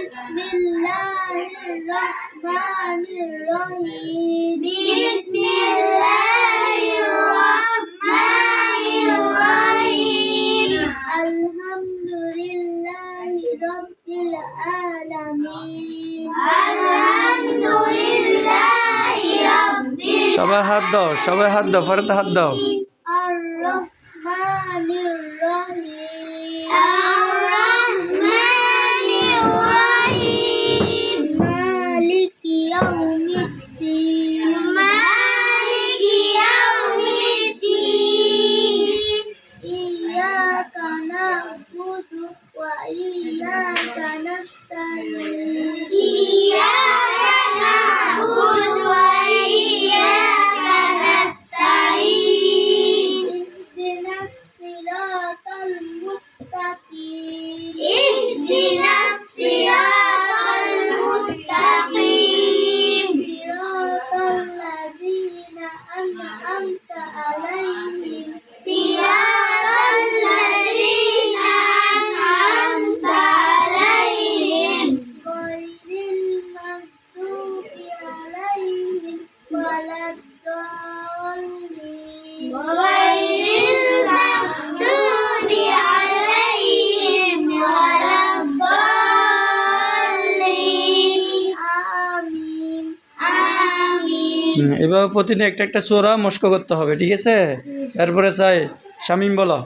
Bismillahirrahmanirrahim. Bismillahirrahmanirrahim. Alhamdulillahi Rabbil alamin. Alhamdulillahi Rabbil সবাই হাত দাও, সবাই হাত দাও, ফরতে হাত দাও। Ar-Rahmanir-Rahim. Ar-Rahmanir-Rahim. Maliki yawmiddin. Maliki yawmiddin. Iyyaka na'budu wa iyyaka nasta'in. Iyyaka na'budu wa iyyaka nasta'in. Ihdinas siratal mustaqim. Ihdinas siratal mustaqim. Siratal ladzina an'amta 'alaihim. Siratal ladzina an'amta 'alaihim. Ghairil maghdubi 'alaihim waladdallin. Ghairil maghdubi 'alaihim waladdallin. Amin. Amin. এভাবে প্রতিদিন একটা একটা সূরা মস্ক করতে হবে, ঠিক আছে? এরপরে চাই শামিম বলো।